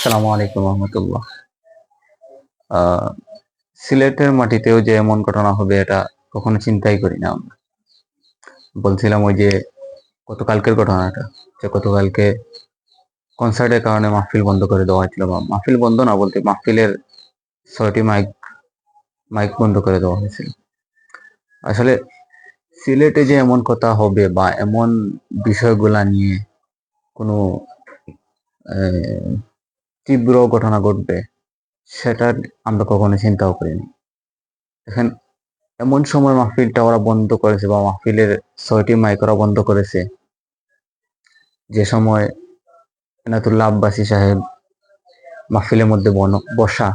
আসসালামু আলাইকুম রহমতুল্লাহ। আহ সিলেটের মাটিতেও যে এমন ঘটনা হবে এটা কখনো চিন্তাই করি না আমরা। বলছিলাম ওই যে গতকালকের ঘটনাটা, যে গতকালকে কনসার্টের কারণে মাহফিল বন্ধ করে দেওয়া হয়েছিল, বা মাহফিল বন্ধ না বলতে মাহফিলের 6টি মাইক মাইক বন্ধ করে দেওয়া হয়েছিল। আসলে সিলেটে যে এমন কথা হবে বা এমন বিষয়গুলা নিয়ে কোনো আহ, তীব্র ঘটনা ঘটবে, সেটা আমরা কখনো চিন্তাও করিনি। দেখেন, এমন সময় মাহফিলটা ওরা বন্ধ করেছে, বা মাহফিলের 6টি মাইক ওরা বন্ধ করেছে, যে সময় এনায়তুল্লাহ আব্বাসী সাহেব মাহফিলের মধ্যে বসা,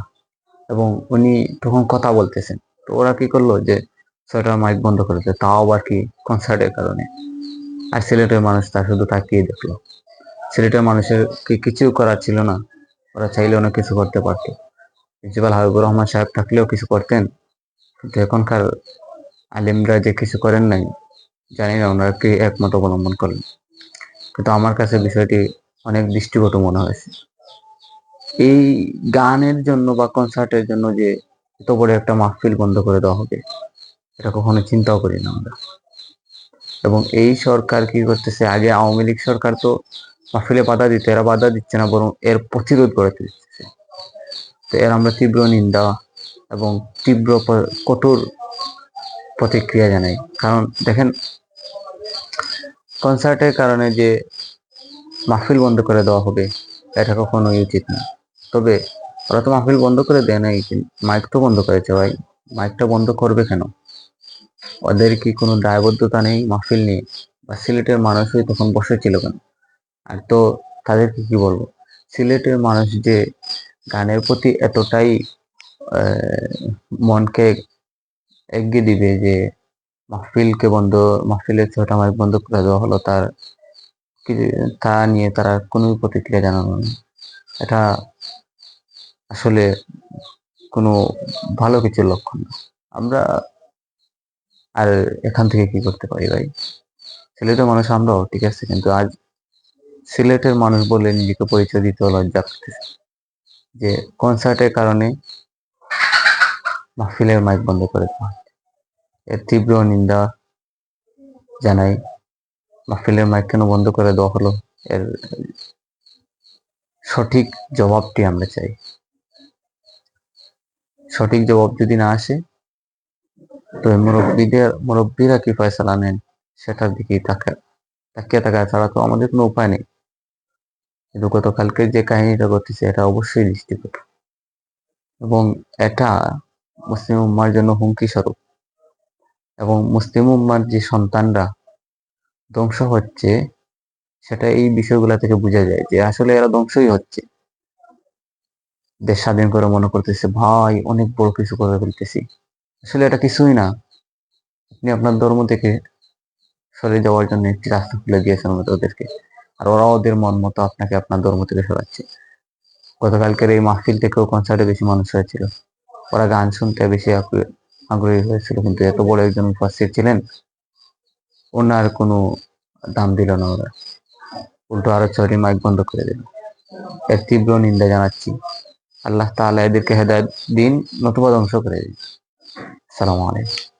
এবং উনি তখন কথা বলতেছেন। তো ওরা কি করলো, যে 6টা মাইক বন্ধ করেছে, তাও আবার কি কনসার্টের কারণে। আর সিলেটের মানুষ তা শুধু তাকিয়ে দেখলো। সিলেটের মানুষের কি কিছু করার ছিল না? ওরা চাইলে অনেক কিছু করতে পারতো। প্রিন্সিপাল হাবিবুর রহমান সাহেব থাকলেও কিছু করতেন, কিন্তু এখনকার আলিমরা যে কিছু করেন নাই, জানি না ওনারা কি একমত অবলম্বন করেন। কিন্তু আমার কাছে বিষয়টি অনেক দৃষ্টিকটু মনে হয়েছে। এই গানের জন্য বা কনসার্টের জন্য যে এত বড় একটা মাহফিল বন্ধ করে দেওয়া হবে, এটা কখনো চিন্তাও করি না আমরা। এবং এই সরকার কি করতেছে, আগে আওয়ামী লীগ সরকার তো মাহফিলে বাধা দিত, এরা বাধা দিচ্ছে না, বরং এর প্রতিরোধ করে দিচ্ছে। তো এর আমরা তীব্র নিন্দা এবং কঠোর প্রতিক্রিয়া জানাই। কারণ দেখেন, কনসার্টের কারণে যে মাহফিল বন্ধ করে দেওয়া হবে, এটা কখনোই উচিত না। তবে ওরা তো মাহফিল বন্ধ করে দেয় নাই, মাইক তো বন্ধ করেছে ভাই। মাইকটা বন্ধ করবে কেন? ওদের কি কোনো দায়বদ্ধতা নেই মাহফিল নিয়ে? বা সিলেটের মানুষই তখন বসেছিল কেন? আর তো তাদেরকে কি বলবো, সিলেটের মানুষ যে গানের প্রতি এতটাই মনকে এগিয়ে দিবে যে মাহফিলের 6টা মাইক বন্ধ করে দেওয়া হলো, তা নিয়ে তারা কোনো প্রতিক্রিয়া জানানো নেই। এটা আসলে কোনো ভালো কিছুর লক্ষণ না। আমরা আর এখান থেকে কি করতে পারি ভাই? সিলেটের মানুষ আমরাও ঠিক আছে, কিন্তু আজ সিলেটের মানুষ বলে নিজেকে পরিচয় দিতে লজ্জা করতেছে, যে কনসার্টের কারণে মাহফিলের মাইক বন্ধ করে দেওয়া হয়। এর তীব্র নিন্দা জানাই। মাহফিলের মাইক কেন বন্ধ করে দেওয়া হলো, এর সঠিক জবাবটি আমরা চাই। সঠিক জবাব যদি না আসে, তো মুরব্বীরা কি ফয়সালা নেন, সেটার দিকে তাকিয়ে থাকা ছাড়া তো আমাদের কোনো উপায় নেই। কিন্তু গতকালকে যে কাহিনীটা ঘটেছে, এটা অবশ্যই দৃষ্টিকটু, এবং এটা মুসলিম উম্মার জন্য হুমকি স্বরূপ। এবং মুসলিম উম্মার যে সন্তানরা ধ্বংস হচ্ছে, সেটা এই বিষয়গুলা থেকে বোঝা যায় যে আসলে এরা ধ্বংসই হচ্ছে। দেশ স্বাধীন করে মনে করতেছে ভাই অনেক বড় কিছু করে ফেলতেছি, আসলে এটা কিছুই না। আপনি আপনার ধর্ম থেকে সরে যাওয়ার জন্য একটি রাস্তা খুলে দিয়েছেন ওদেরকে, আর ওরা ওদের মন মতো আপনাকে আপনার ধর্ম থেকে সরাচ্ছে। গতকালকের এই মাহফিল থেকেও কনসার্টে বেশি মানুষ হয়েছিল, ওরা গান শুনতে বেশি আগ্রহী হয়েছিল, কিন্তু এত বড় একজন মুফাসসির ছিলেন, ওনার কোনো দাম দিল না ওরা, উল্টো আরো 6টি মাইক বন্ধ করে দিল। এর তীব্র নিন্দা জানাচ্ছি। আল্লাহ তাআলা এদেরকে হেদায়েত দিন, নতুবা ধ্বংস করে দিন। আসসালামু আলাইকুম।